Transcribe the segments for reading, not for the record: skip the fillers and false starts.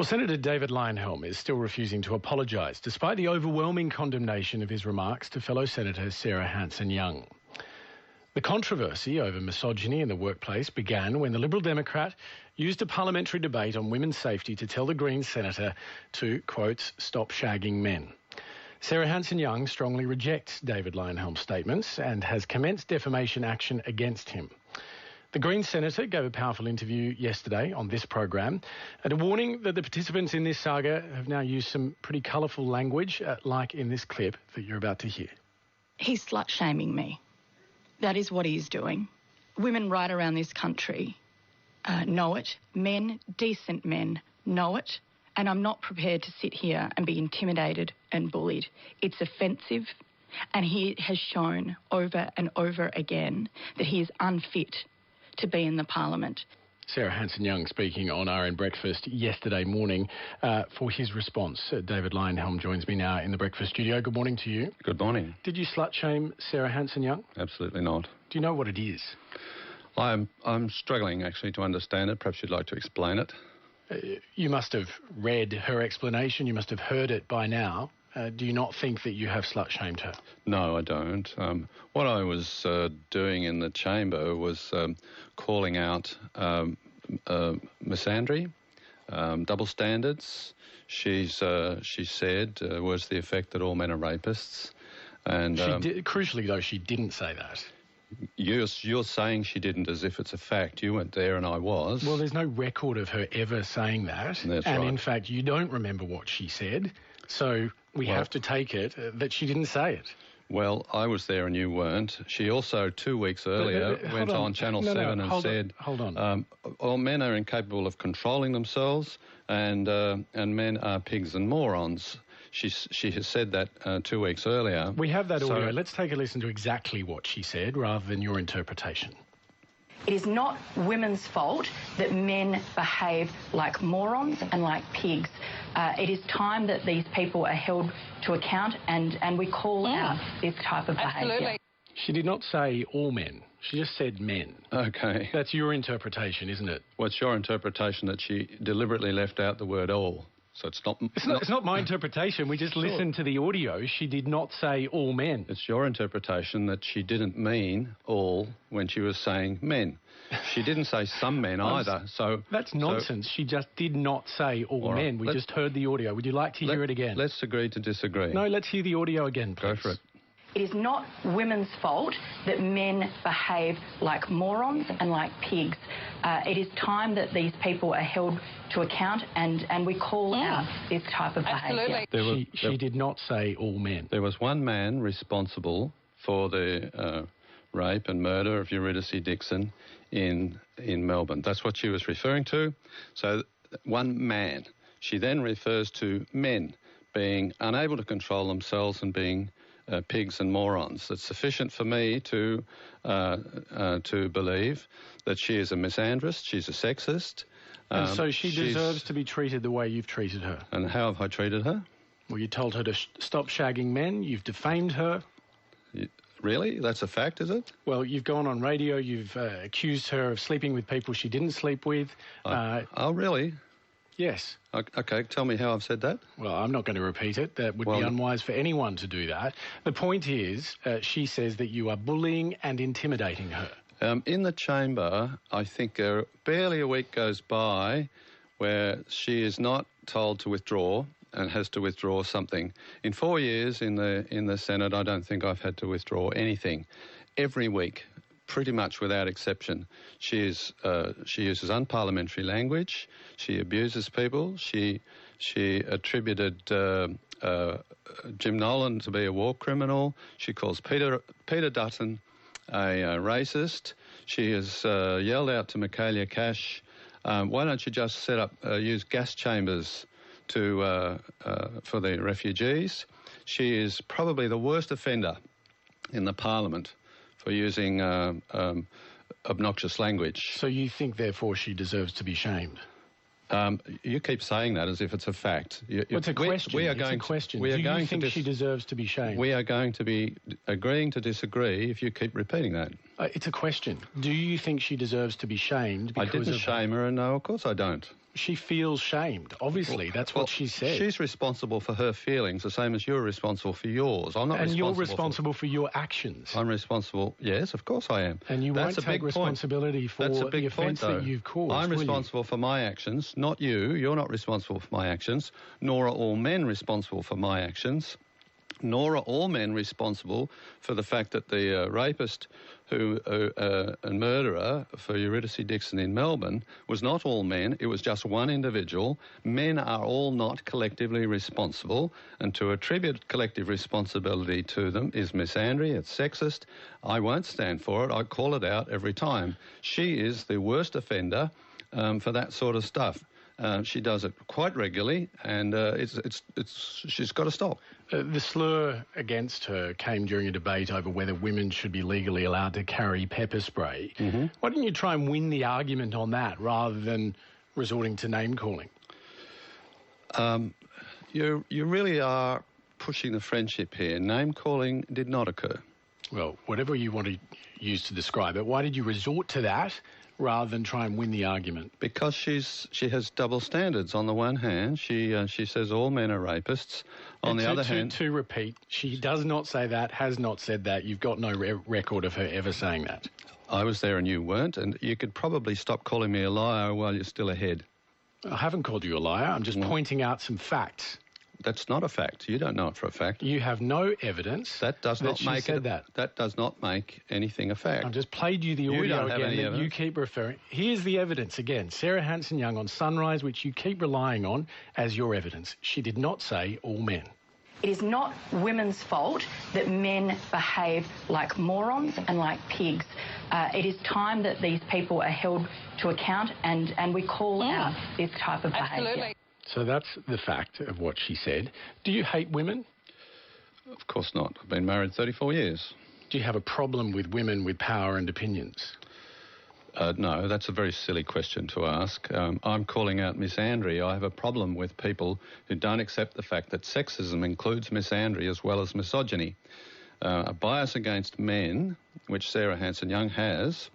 Well, Senator David Leyonhjelm is still refusing to apologise, despite the overwhelming condemnation of his remarks to fellow Senator Sarah Hanson-Young. The controversy over misogyny in the workplace began when the Liberal Democrat used a parliamentary debate on women's safety to tell the Greens senator to, quote, stop shagging men. Sarah Hanson-Young strongly rejects David Leyonhjelm's statements and has commenced defamation action against him. The Greens senator gave a powerful interview yesterday on this program and a warning that the participants in this saga have now used some pretty colourful language, like in this clip that you're about to hear. He's slut-shaming me. That is what he's doing. Women right around this country know it. Men, decent men, know it. And I'm not prepared to sit here and be intimidated and bullied. It's offensive. And he has shown over and over again that he is unfit to be in the parliament. Sarah Hanson-Young speaking on RN Breakfast yesterday morning for his response. David Leyonhjelm joins me now in the breakfast studio. Good morning to you. Good morning. Did you slut-shame Sarah Hanson-Young? Absolutely not. Do you know what it is? I'm struggling actually to understand it. Perhaps you'd like to explain it. You must have read her explanation. You must have heard it by now. Do you not think that you have slut-shamed her? No, I don't. What I was doing in the chamber was calling out misandry, double standards. She said was the effect that all men are rapists. And crucially, though, she didn't say that. You're saying she didn't as if it's a fact. You weren't there and I was. Well, there's no record of her ever saying that. That's and right. In fact, you don't remember what she said. So we have to take it that she didn't say it. Well, I was there and you weren't. She also, 2 weeks earlier, went on Channel 7 and said, hold on. All men are incapable of controlling themselves and men are pigs and morons. She has said that 2 weeks earlier. We have that audio. Let's take a listen to exactly what she said rather than your interpretation. It is not women's fault that men behave like morons and like pigs. It is time that these people are held to account and we call out this type of behaviour. Absolutely. She did not say all men. She just said men. Okay. That's your interpretation, isn't it? Well, it's your interpretation that she deliberately left out the word all. So it's not my interpretation. We just listened to the audio. She did not say all men. It's your interpretation that she didn't mean all when she was saying men. She didn't say some men either. So that's nonsense. She just did not say all men. We just heard the audio. Would you like to hear it again? Let's agree to disagree. No, let's hear the audio again, please. Go for it. It is not women's fault that men behave like morons and like pigs. It is time that these people are held to account and we call out this type of behaviour. Absolutely. She did not say all men. There was one man responsible for the rape and murder of Eurydice Dixon in Melbourne. That's what she was referring to. So one man. She then refers to men being unable to control themselves and being pigs and morons. It's sufficient for me to believe that she is a misandrist, she's a sexist. And so she deserves to be treated the way you've treated her. And how have I treated her? Well, you told her to stop shagging men, you've defamed her. Really? That's a fact, is it? Well, you've gone on radio, you've accused her of sleeping with people she didn't sleep with. Oh, really? Yes. Okay, tell me how I've said that. Well, I'm not going to repeat it. That would be unwise for anyone to do that. The point is, she says that you are bullying and intimidating her. In the chamber, I think barely a week goes by where she is not told to withdraw and has to withdraw something. In 4 years in the Senate, I don't think I've had to withdraw anything. Every week, pretty much without exception, she uses unparliamentary language. She abuses people. She attributed Jim Nolan to be a war criminal. She calls Peter Dutton a racist. She has yelled out to Michaelia Cash, why don't you just use gas chambers for the refugees? She is probably the worst offender in the Parliament for using obnoxious language. So you think, therefore, she deserves to be shamed? You keep saying that as if it's a fact. It's a question. It's a question. Do you think she deserves to be shamed? We are going to be agreeing to disagree if you keep repeating that. It's a question. Do you think she deserves to be shamed? I didn't shame her, and no, of course I don't. She feels shamed, obviously. That's what she said. She's responsible for her feelings, the same as you're responsible for yours. I'm not responsible. And you're responsible for your actions. I'm responsible, yes, of course I am. And you won't take responsibility for the offence that you've caused, I'm responsible for my actions, not you. You're not responsible for my actions, nor are all men responsible for my actions. Nor are all men responsible for the fact that the rapist and murderer for Eurydice Dixon in Melbourne was not all men, it was just one individual. Men are all not collectively responsible, and to attribute collective responsibility to them is misandry, it's sexist. I won't stand for it, I call it out every time. She is the worst offender for that sort of stuff. She does it quite regularly, and she's got to stop. The slur against her came during a debate over whether women should be legally allowed to carry pepper spray. Mm-hmm. Why didn't you try and win the argument on that rather than resorting to name-calling? You really are pushing the friendship here. Name-calling did not occur. Well, whatever you want to use to describe it, why did you resort to that rather than try and win the argument? Because she has double standards. On the one hand, she says all men are rapists. On the other hand... To repeat, she does not say that, has not said that. You've got no record of her ever saying that. I was there and you weren't, and you could probably stop calling me a liar while you're still ahead. I haven't called you a liar. I'm just pointing out some facts. That's not a fact. You don't know it for a fact. You have no evidence that does not make it. That does not make anything a fact. I've just played you the audio again that you keep referring. Here's the evidence again. Sarah Hanson-Young on Sunrise, which you keep relying on as your evidence. She did not say all men. It is not women's fault that men behave like morons and like pigs. It is time that these people are held to account and we call out this type of behaviour. So that's the fact of what she said. Do you hate women? Of course not. I've been married 34 years. Do you have a problem with women with power and opinions? No, that's a very silly question to ask. I'm calling out misandry. I have a problem with people who don't accept the fact that sexism includes misandry as well as misogyny. A bias against men, which Sarah Hanson-Young has,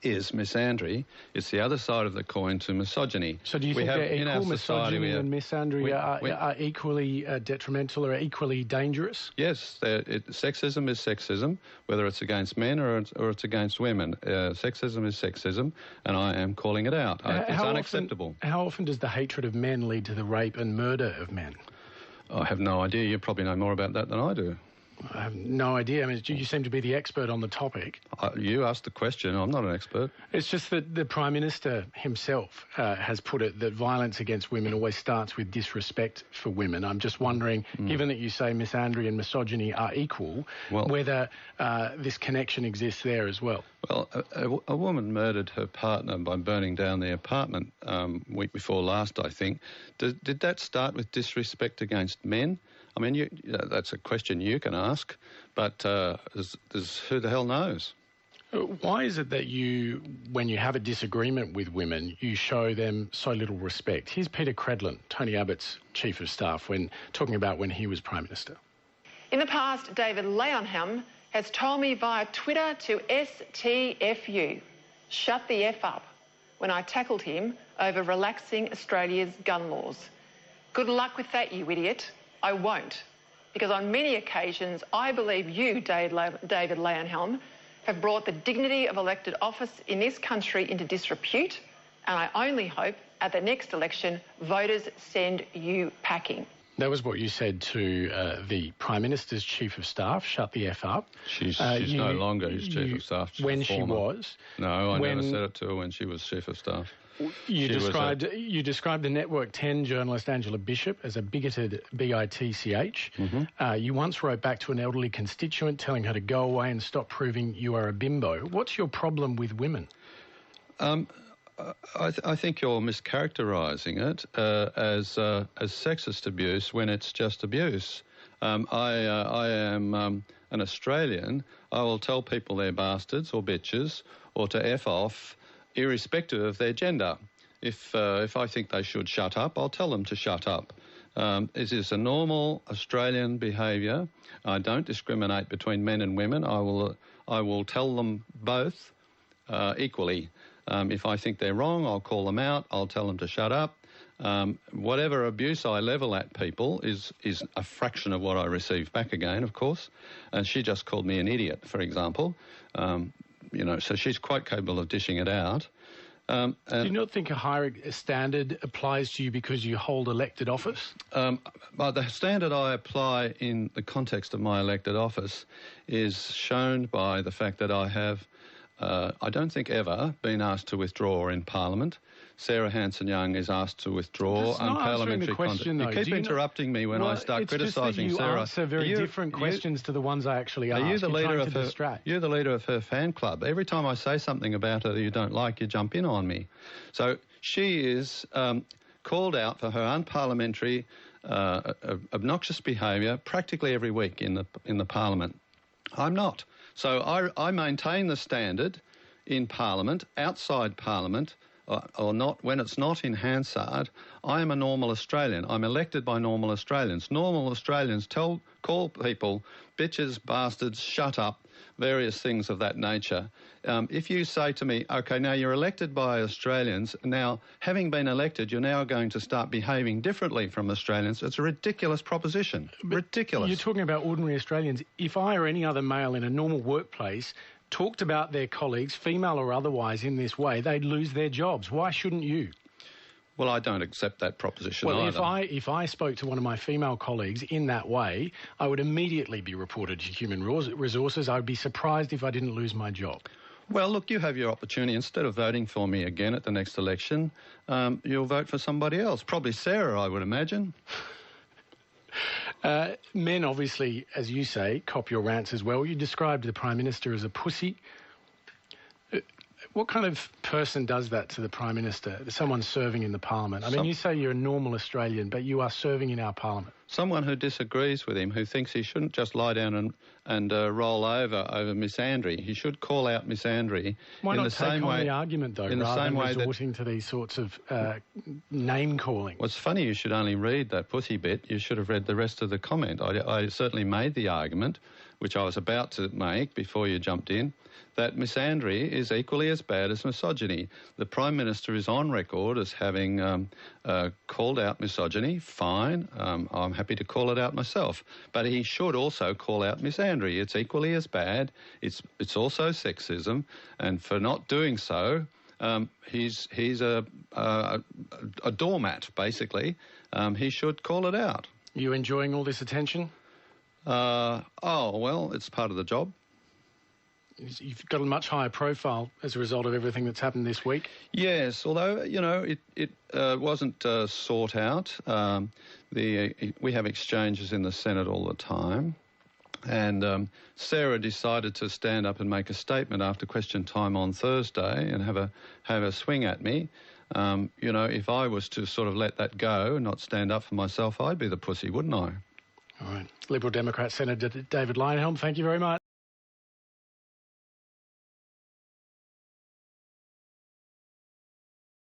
is misandry. It's the other side of the coin to misogyny. So do you think they're equal? Misogyny and misandry are equally detrimental or equally dangerous? Yes, sexism is sexism, whether it's against men or it's against women. Sexism is sexism, and I am calling it out. It's unacceptable. How often does the hatred of men lead to the rape and murder of men? I have no idea. You probably know more about that than I do. I have no idea. I mean, you seem to be the expert on the topic. You asked the question. I'm not an expert. It's just that the Prime Minister himself has put it that violence against women always starts with disrespect for women. I'm just wondering, given that you say misandry and misogyny are equal, whether this connection exists there as well. Well, a woman murdered her partner by burning down their apartment week before last, I think. Did that start with disrespect against men? I mean, that's a question you can ask, but who the hell knows? Why is it that when you have a disagreement with women, you show them so little respect? Here's Peter Credlin, Tony Abbott's Chief of Staff, when talking about when he was Prime Minister. In the past, David Leyonhjelm has told me via Twitter to STFU, shut the F up, when I tackled him over relaxing Australia's gun laws. Good luck with that, you idiot. I won't, because on many occasions I believe you, David Leyonhjelm, have brought the dignity of elected office in this country into disrepute, and I only hope at the next election voters send you packing. That was what you said to the Prime Minister's Chief of Staff, shut the F up. She's no longer his Chief of Staff. When she was. No, I never said it to her when she was Chief of Staff. You described the Network 10 journalist Angela Bishop as a bigoted bitch. Mm-hmm. You once wrote back to an elderly constituent telling her to go away and stop proving you are a bimbo. What's your problem with women? I think you're mischaracterising it as sexist abuse when it's just abuse. I am an Australian. I will tell people they're bastards or bitches or to F off, irrespective of their gender. If I think they should shut up, I'll tell them to shut up. It is a normal Australian behaviour. I don't discriminate between men and women. I will tell them both equally. If I think they're wrong, I'll call them out. I'll tell them to shut up. Whatever abuse I level at people is a fraction of what I receive back again, of course. And she just called me an idiot, for example. So she's quite capable of dishing it out. Do you not think a higher standard applies to you because you hold elected office? Well, the standard I apply in the context of my elected office is shown by the fact that I have, I don't think ever, been asked to withdraw in Parliament. Sarah Hanson-Young is asked to withdraw unparliamentary conduct. You keep interrupting me when I start criticising Sarah. It's just that you answer very different questions to the ones I actually ask. You're the leader of her fan club. Every time I say something about her that you don't like, you jump in on me. So she is called out for her unparliamentary, obnoxious behaviour practically every week in the Parliament. I'm not. So I maintain the standard in Parliament, outside Parliament, or not when it's not in Hansard. I am a normal Australian. I'm elected by normal Australians. Normal Australians call people bitches, bastards, shut up, various things of that nature. If you say to me, OK, now you're elected by Australians, now having been elected, you're now going to start behaving differently from Australians, it's a ridiculous proposition. Ridiculous. You're talking about ordinary Australians. If I or any other male in a normal workplace talked about their colleagues, female or otherwise, in this way, they'd lose their jobs. Why shouldn't you? Well, I don't accept that proposition either. Well, if I spoke to one of my female colleagues in that way, I would immediately be reported to Human Resources. I would be surprised if I didn't lose my job. Well, look, you have your opportunity. Instead of voting for me again at the next election, you'll vote for somebody else. Probably Sarah, I would imagine. Men, obviously, as you say, cop your rants as well. You described the Prime Minister as a pussy. What kind of person does that to the Prime Minister? Someone serving in the Parliament. I mean, you say you're a normal Australian, but you are serving in our Parliament. Someone who disagrees with him, who thinks he shouldn't just lie down and roll over misandry. He should call out misandry. Why not take on the argument, though, rather than resorting to these sorts of name-calling? Well, it's funny you should only read that pussy bit. You should have read the rest of the comment. I certainly made the argument, which I was about to make before you jumped in, that misandry is equally as bad as misogyny. The Prime Minister is on record as having called out misogyny. Fine, I'm happy to call it out myself. But he should also call out misandry. It's equally as bad. It's also sexism. And for not doing so, he's a doormat, basically. He should call it out. You enjoying all this attention? Well, it's part of the job. You've got a much higher profile as a result of everything that's happened this week. Yes, although, it wasn't sought out. We have exchanges in the Senate all the time. And Sarah decided to stand up and make a statement after question time on Thursday and have a swing at me. If I was to sort of let that go and not stand up for myself, I'd be the pussy, wouldn't I? All right. Liberal Democrat Senator David Leyonhjelm, thank you very much.